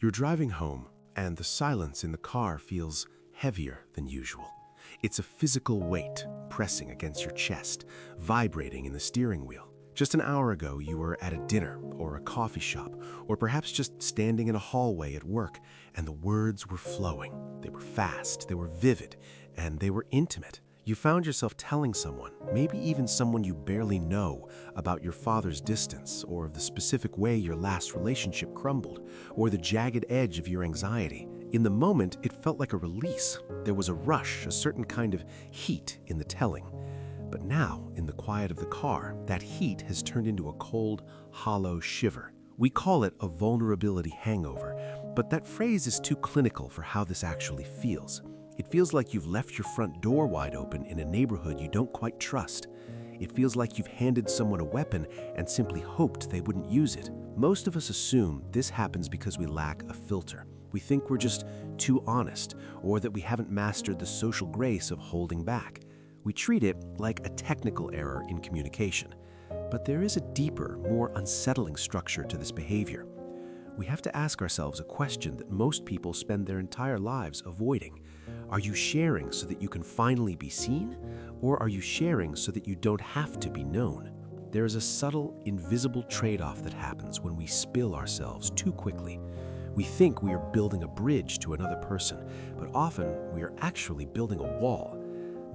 You're driving home, and the silence in the car feels heavier than usual. It's a physical weight pressing against your chest, vibrating in the steering wheel. Just an hour ago, you were at a dinner or a coffee shop, or perhaps just standing in a hallway at work, and the words were flowing. They were fast, they were vivid, and they were intimate. You found yourself telling someone, maybe even someone you barely know, about your father's distance, or the specific way your last relationship crumbled, or the jagged edge of your anxiety. In the moment, it felt like a release. There was a rush, a certain kind of heat in the telling. But now, in the quiet of the car, that heat has turned into a cold, hollow shiver. We call it a vulnerability hangover, but that phrase is too clinical for how this actually feels. It feels like you've left your front door wide open in a neighborhood you don't quite trust. It feels like you've handed someone a weapon and simply hoped they wouldn't use it. Most of us assume this happens because we lack a filter. We think we're just too honest, or that we haven't mastered the social grace of holding back. We treat it like a technical error in communication. But there is a deeper, more unsettling structure to this behavior. We have to ask ourselves a question that most people spend their entire lives avoiding. Are you sharing so that you can finally be seen? Or are you sharing so that you don't have to be known? There is a subtle, invisible trade-off that happens when we spill ourselves too quickly. We think we are building a bridge to another person, but often we are actually building a wall.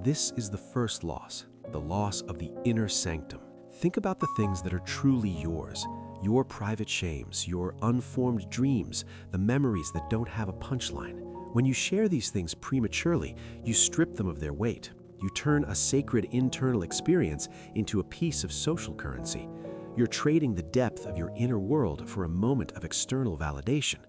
This is the first loss, the loss of the inner sanctum. Think about the things that are truly yours, your private shames, your unformed dreams, the memories that don't have a punchline. When you share these things prematurely, you strip them of their weight. You turn a sacred internal experience into a piece of social currency. You're trading the depth of your inner world for a moment of external validation.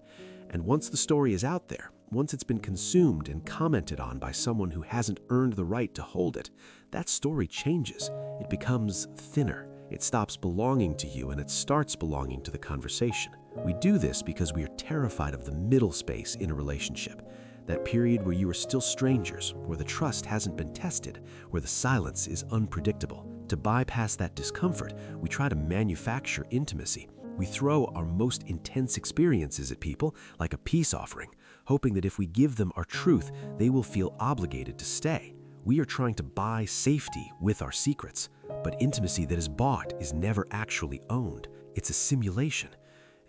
And once the story is out there, once it's been consumed and commented on by someone who hasn't earned the right to hold it, that story changes. It becomes thinner. It stops belonging to you and it starts belonging to the conversation. We do this because we are terrified of the middle space in a relationship. That period where you are still strangers, where the trust hasn't been tested, where the silence is unpredictable. To bypass that discomfort, we try to manufacture intimacy. We throw our most intense experiences at people like a peace offering, hoping that if we give them our truth, they will feel obligated to stay. We are trying to buy safety with our secrets, but intimacy that is bought is never actually owned. It's a simulation,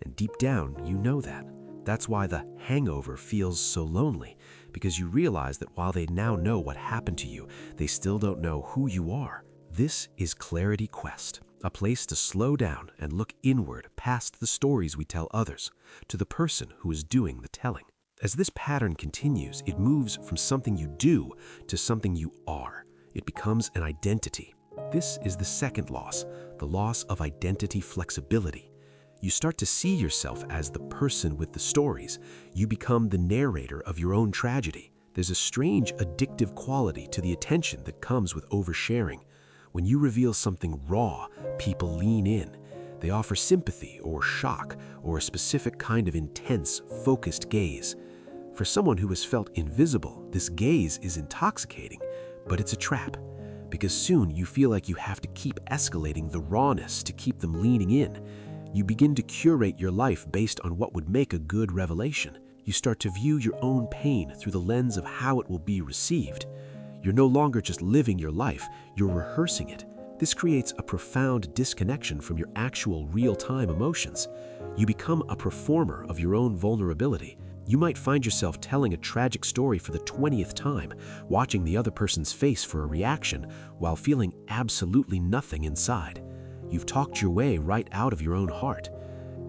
and deep down, you know that. That's why the hangover feels so lonely, because you realize that while they now know what happened to you, they still don't know who you are. This is Clarity Quest, a place to slow down and look inward past the stories we tell others, to the person who is doing the telling. As this pattern continues, it moves from something you do to something you are. It becomes an identity. This is the second loss, the loss of identity flexibility. You start to see yourself as the person with the stories. You become the narrator of your own tragedy. There's a strange addictive quality to the attention that comes with oversharing. When you reveal something raw, people lean in. They offer sympathy or shock or a specific kind of intense, focused gaze. For someone who has felt invisible, this gaze is intoxicating, but it's a trap. Because soon you feel like you have to keep escalating the rawness to keep them leaning in. You begin to curate your life based on what would make a good revelation. You start to view your own pain through the lens of how it will be received. You're no longer just living your life, you're rehearsing it. This creates a profound disconnection from your actual real-time emotions. You become a performer of your own vulnerability. You might find yourself telling a tragic story for the 20th time, watching the other person's face for a reaction while feeling absolutely nothing inside. You've talked your way right out of your own heart.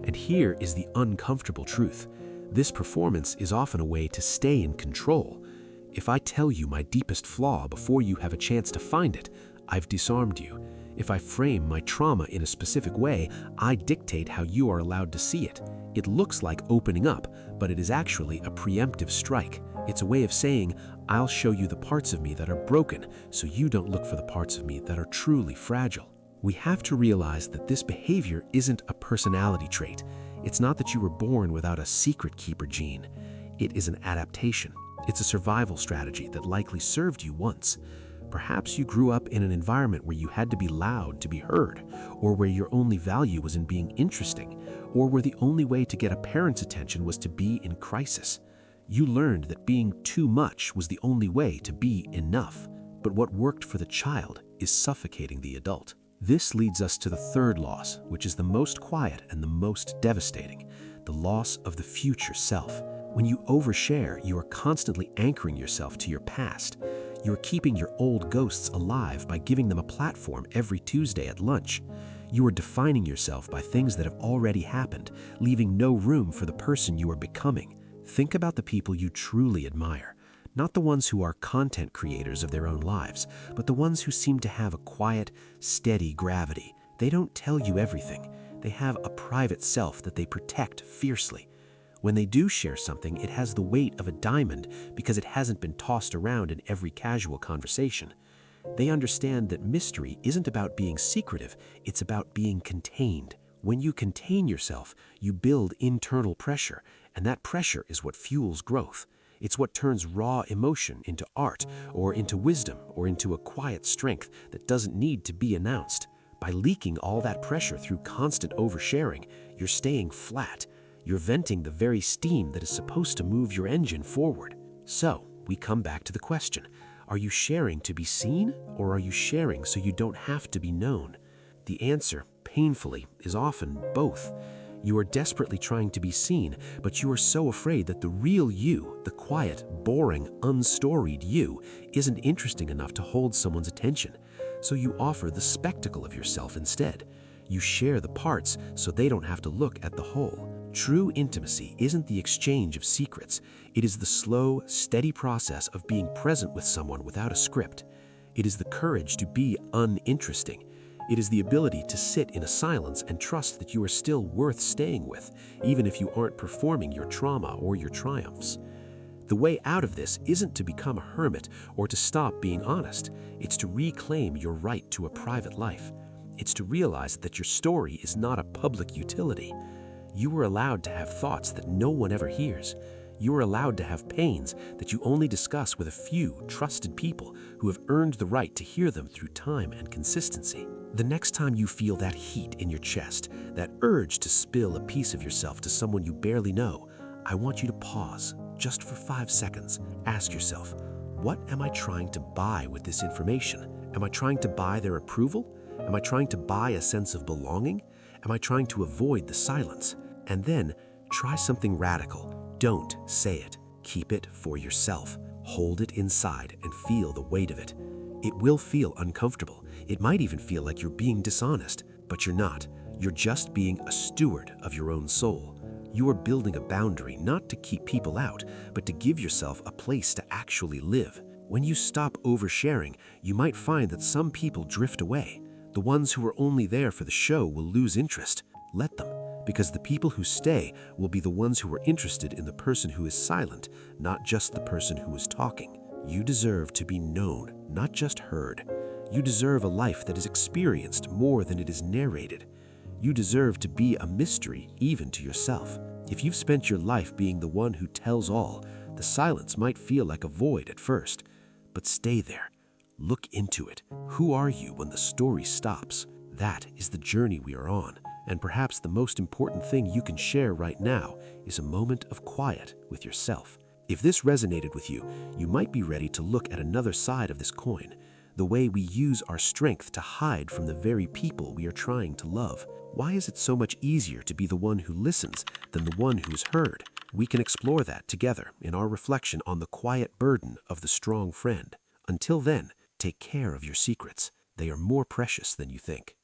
And here is the uncomfortable truth. This performance is often a way to stay in control. If I tell you my deepest flaw before you have a chance to find it, I've disarmed you. If I frame my trauma in a specific way, I dictate how you are allowed to see it. It looks like opening up, but it is actually a preemptive strike. It's a way of saying, I'll show you the parts of me that are broken, so you don't look for the parts of me that are truly fragile. We have to realize that this behavior isn't a personality trait. It's not that you were born without a secret keeper gene. It is an adaptation. It's a survival strategy that likely served you once. Perhaps you grew up in an environment where you had to be loud to be heard, or where your only value was in being interesting, or where the only way to get a parent's attention was to be in crisis. You learned that being too much was the only way to be enough. But what worked for the child is suffocating the adult. This leads us to the third loss, which is the most quiet and the most devastating: the loss of the future self. When you overshare, you are constantly anchoring yourself to your past. You are keeping your old ghosts alive by giving them a platform every Tuesday at lunch. You are defining yourself by things that have already happened, leaving no room for the person you are becoming. Think about the people you truly admire. Not the ones who are content creators of their own lives, but the ones who seem to have a quiet, steady gravity. They don't tell you everything. They have a private self that they protect fiercely. When they do share something, it has the weight of a diamond because it hasn't been tossed around in every casual conversation. They understand that mystery isn't about being secretive, it's about being contained. When you contain yourself, you build internal pressure, and that pressure is what fuels growth. It's what turns raw emotion into art, or into wisdom, or into a quiet strength that doesn't need to be announced. By leaking all that pressure through constant oversharing, you're staying flat. You're venting the very steam that is supposed to move your engine forward. So, we come back to the question: are you sharing to be seen, or are you sharing so you don't have to be known? The answer, painfully, is often both. You are desperately trying to be seen, but you are so afraid that the real you, the quiet, boring, unstoried you, isn't interesting enough to hold someone's attention. So you offer the spectacle of yourself instead. You share the parts so they don't have to look at the whole. True intimacy isn't the exchange of secrets. It is the slow, steady process of being present with someone without a script. It is the courage to be uninteresting. It is the ability to sit in a silence and trust that you are still worth staying with, even if you aren't performing your trauma or your triumphs. The way out of this isn't to become a hermit or to stop being honest. It's to reclaim your right to a private life. It's to realize that your story is not a public utility. You are allowed to have thoughts that no one ever hears. You are allowed to have pains that you only discuss with a few trusted people who have earned the right to hear them through time and consistency. The next time you feel that heat in your chest, that urge to spill a piece of yourself to someone you barely know, I want you to pause, just for 5 seconds. Ask yourself, what am I trying to buy with this information? Am I trying to buy their approval? Am I trying to buy a sense of belonging? Am I trying to avoid the silence? And then, try something radical. Don't say it. Keep it for yourself. Hold it inside and feel the weight of it. It will feel uncomfortable. It might even feel like you're being dishonest, but you're not. You're just being a steward of your own soul. You are building a boundary not to keep people out, but to give yourself a place to actually live. When you stop oversharing, you might find that some people drift away. The ones who are only there for the show will lose interest. Let them, because the people who stay will be the ones who are interested in the person who is silent, not just the person who is talking. You deserve to be known, not just heard. You deserve a life that is experienced more than it is narrated. You deserve to be a mystery even to yourself. If you've spent your life being the one who tells all, the silence might feel like a void at first. But stay there. Look into it. Who are you when the story stops? That is the journey we are on. And perhaps the most important thing you can share right now is a moment of quiet with yourself. If this resonated with you, you might be ready to look at another side of this coin, the way we use our strength to hide from the very people we are trying to love. Why is it so much easier to be the one who listens than the one who is heard? We can explore that together in our reflection on the quiet burden of the strong friend. Until then, take care of your secrets. They are more precious than you think.